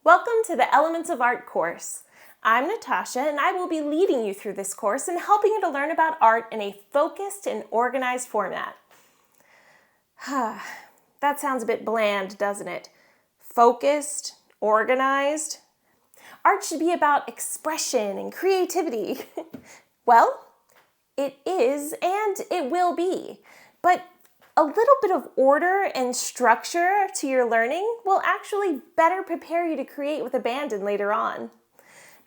Welcome to the Elements of Art course. I'm Natasha and I will be leading you through this course and helping you to learn about art in a focused and organized format. That sounds a bit bland, doesn't it? Focused, organized. Art should be about expression and creativity. Well, it is and it will be, but a little bit of order and structure to your learning will actually better prepare you to create with abandon later on.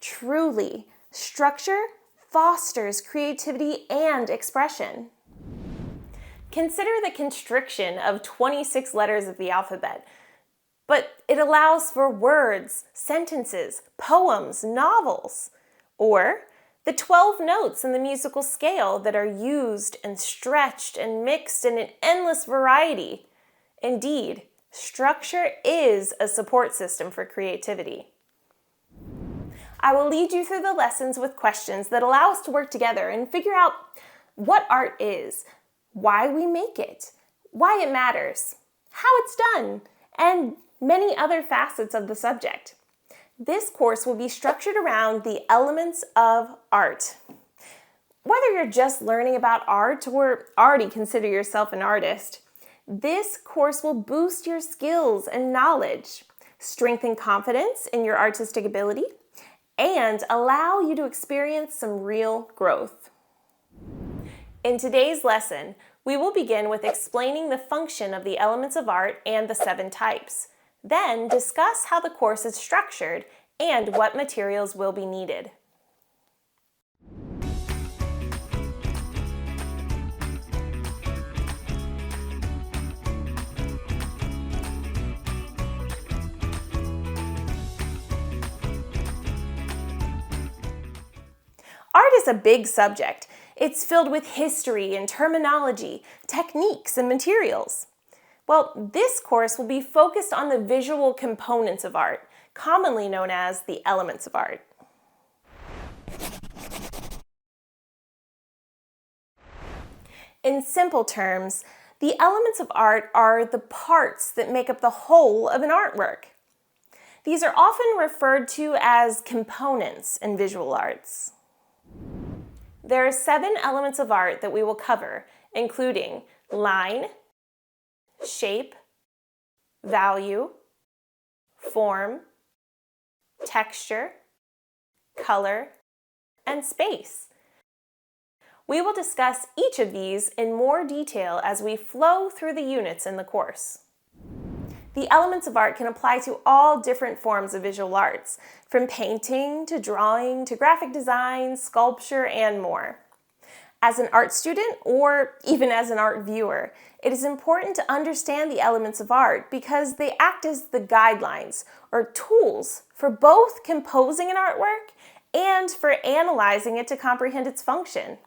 Truly, structure fosters creativity and expression. Consider the constriction of 26 letters of the alphabet, but it allows for words, sentences, poems, novels, or the 12 notes in the musical scale that are used and stretched and mixed in an endless variety. Indeed, structure is a support system for creativity. I will lead you through the lessons with questions that allow us to work together and figure out what art is, why we make it, why it matters, how it's done, and many other facets of the subject. This course will be structured around the elements of art. Whether you're just learning about art or already consider yourself an artist, this course will boost your skills and knowledge, strengthen confidence in your artistic ability, and allow you to experience some real growth. In today's lesson, we will begin with explaining the function of the elements of art and the 7 types. Then discuss how the course is structured and what materials will be needed. Art is a big subject. It's filled with history and terminology, techniques and materials. Well, this course will be focused on the visual components of art, commonly known as the elements of art. In simple terms, the elements of art are the parts that make up the whole of an artwork. These are often referred to as components in visual arts. There are 7 elements of art that we will cover, including line, shape, value, form, texture, color, and space. We will discuss each of these in more detail as we flow through the units in the course. The elements of art can apply to all different forms of visual arts, from painting to drawing to graphic design, sculpture, and more. As an art student, or even as an art viewer, it is important to understand the elements of art because they act as the guidelines or tools for both composing an artwork and for analyzing it to comprehend its function.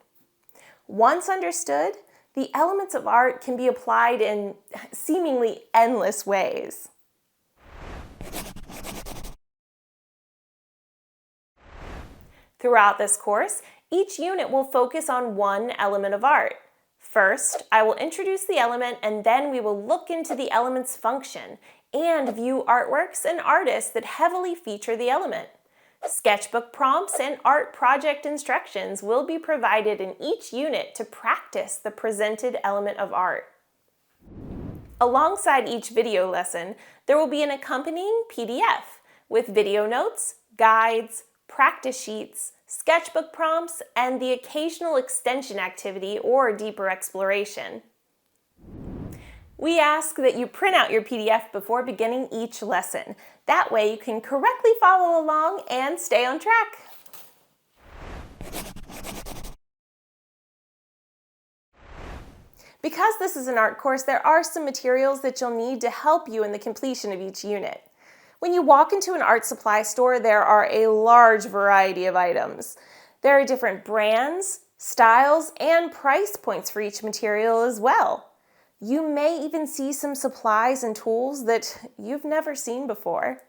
Once understood, the elements of art can be applied in seemingly endless ways. Throughout this course, each unit will focus on one element of art. First, I will introduce the element and then we will look into the element's function and view artworks and artists that heavily feature the element. Sketchbook prompts and art project instructions will be provided in each unit to practice the presented element of art. Alongside each video lesson, there will be an accompanying PDF with video notes, guides, practice sheets, sketchbook prompts, and the occasional extension activity or deeper exploration. We ask that you print out your PDF before beginning each lesson. That way you can correctly follow along and stay on track. Because this is an art course, there are some materials that you'll need to help you in the completion of each unit. When you walk into an art supply store, there are a large variety of items. There are different brands, styles, and price points for each material as well. You may even see some supplies and tools that you've never seen before.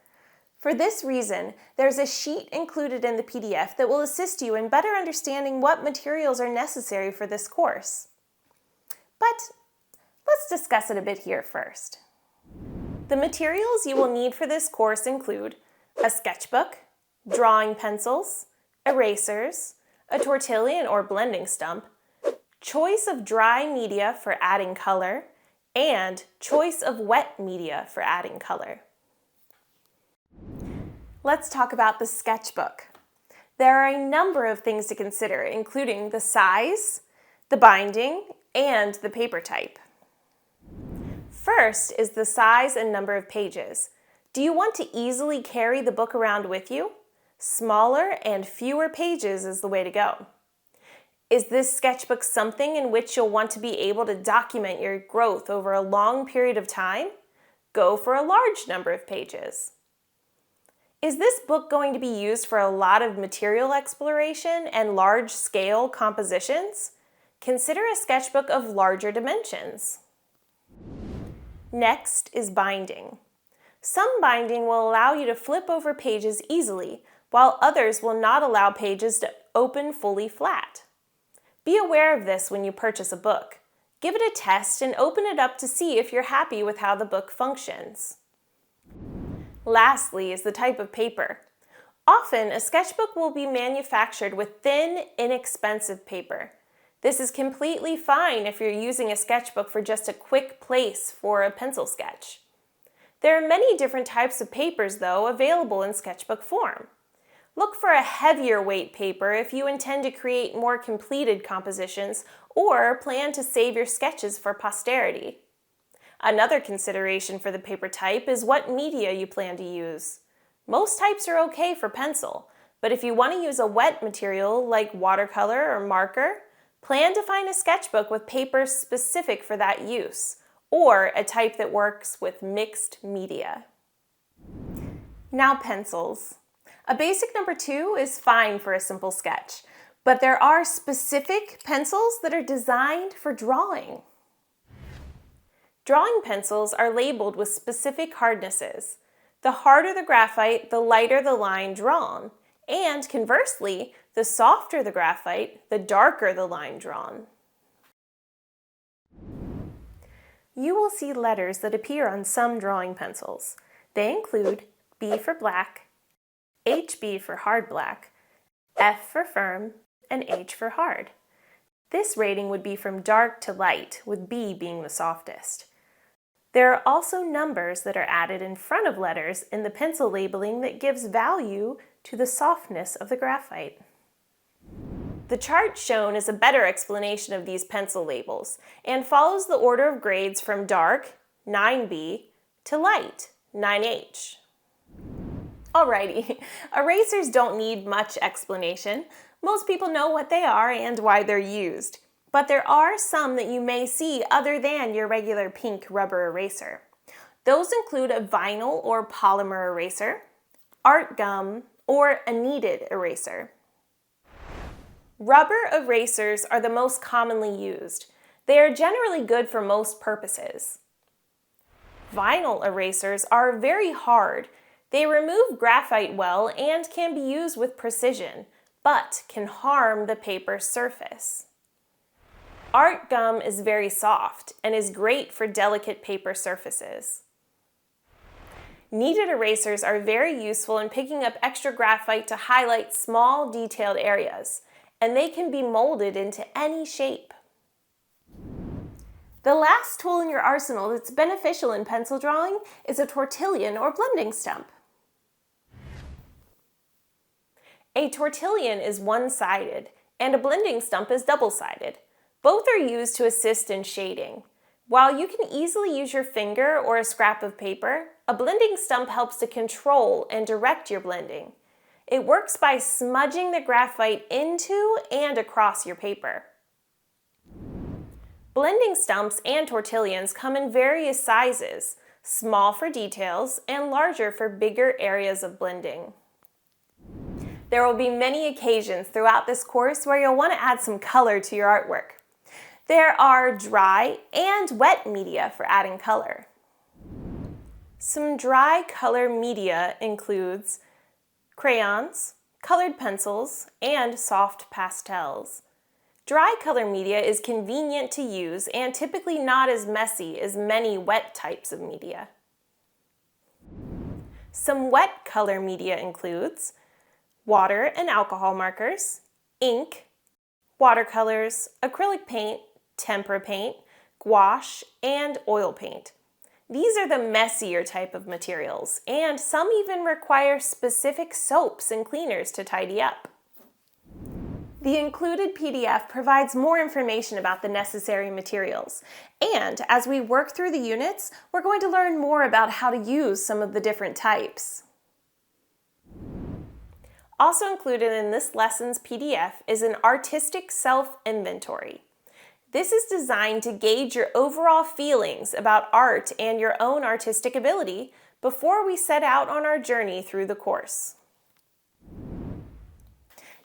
For this reason, there's a sheet included in the PDF that will assist you in better understanding what materials are necessary for this course. But let's discuss it a bit here first. The materials you will need for this course include a sketchbook, drawing pencils, erasers, a tortillon or blending stump, choice of dry media for adding color, and choice of wet media for adding color. Let's talk about the sketchbook. There are a number of things to consider, including the size, the binding, and the paper type. First is the size and number of pages. Do you want to easily carry the book around with you? Smaller and fewer pages is the way to go. Is this sketchbook something in which you'll want to be able to document your growth over a long period of time? Go for a large number of pages. Is this book going to be used for a lot of material exploration and large-scale compositions? Consider a sketchbook of larger dimensions. Next is binding. Some binding will allow you to flip over pages easily, while others will not allow pages to open fully flat. Be aware of this when you purchase a book. Give it a test and open it up to see if you're happy with how the book functions. Lastly is the type of paper. Often, a sketchbook will be manufactured with thin, inexpensive paper. This is completely fine if you're using a sketchbook for just a quick place for a pencil sketch. There are many different types of papers, though, available in sketchbook form. Look for a heavier weight paper if you intend to create more completed compositions or plan to save your sketches for posterity. Another consideration for the paper type is what media you plan to use. Most types are okay for pencil, but if you want to use a wet material like watercolor or marker, plan to find a sketchbook with paper specific for that use, or a type that works with mixed media. Now pencils. A basic number 2 is fine for a simple sketch, but there are specific pencils that are designed for drawing. Drawing pencils are labeled with specific hardnesses. The harder the graphite, the lighter the line drawn, and conversely, the softer the graphite, the darker the line drawn. You will see letters that appear on some drawing pencils. They include B for black, HB for hard black, F for firm, and H for hard. This rating would be from dark to light, with B being the softest. There are also numbers that are added in front of letters in the pencil labeling that gives value to the softness of the graphite. The chart shown is a better explanation of these pencil labels and follows the order of grades from dark, 9B, to light, 9H. Alrighty, erasers don't need much explanation. Most people know what they are and why they're used. But there are some that you may see other than your regular pink rubber eraser. Those include a vinyl or polymer eraser, art gum, or a kneaded eraser. Rubber erasers are the most commonly used. They are generally good for most purposes. Vinyl erasers are very hard. They remove graphite well and can be used with precision, but can harm the paper surface. Art gum is very soft and is great for delicate paper surfaces. Kneaded erasers are very useful in picking up extra graphite to highlight small, detailed areas, and they can be molded into any shape. The last tool in your arsenal that's beneficial in pencil drawing is a tortillon or blending stump. A tortillon is one-sided, and a blending stump is double-sided. Both are used to assist in shading. While you can easily use your finger or a scrap of paper, a blending stump helps to control and direct your blending. It works by smudging the graphite into and across your paper. Blending stumps and tortillons come in various sizes, small for details and larger for bigger areas of blending. There will be many occasions throughout this course where you'll want to add some color to your artwork. There are dry and wet media for adding color. Some dry color media includes crayons, colored pencils, and soft pastels. Dry color media is convenient to use and typically not as messy as many wet types of media. Some wet color media includes water and alcohol markers, ink, watercolors, acrylic paint, tempera paint, gouache, and oil paint. These are the messier type of materials, and some even require specific soaps and cleaners to tidy up. The included PDF provides more information about the necessary materials, and as we work through the units, we're going to learn more about how to use some of the different types. Also included in this lesson's PDF is an artistic self-inventory. This is designed to gauge your overall feelings about art and your own artistic ability before we set out on our journey through the course.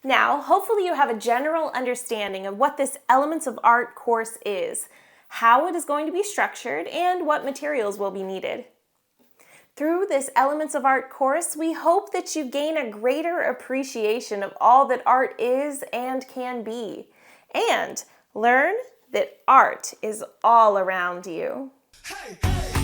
Now, hopefully you have a general understanding of what this Elements of Art course is, how it is going to be structured, and what materials will be needed. Through this Elements of Art course, we hope that you gain a greater appreciation of all that art is and can be, and learn that art is all around you. Hey, hey.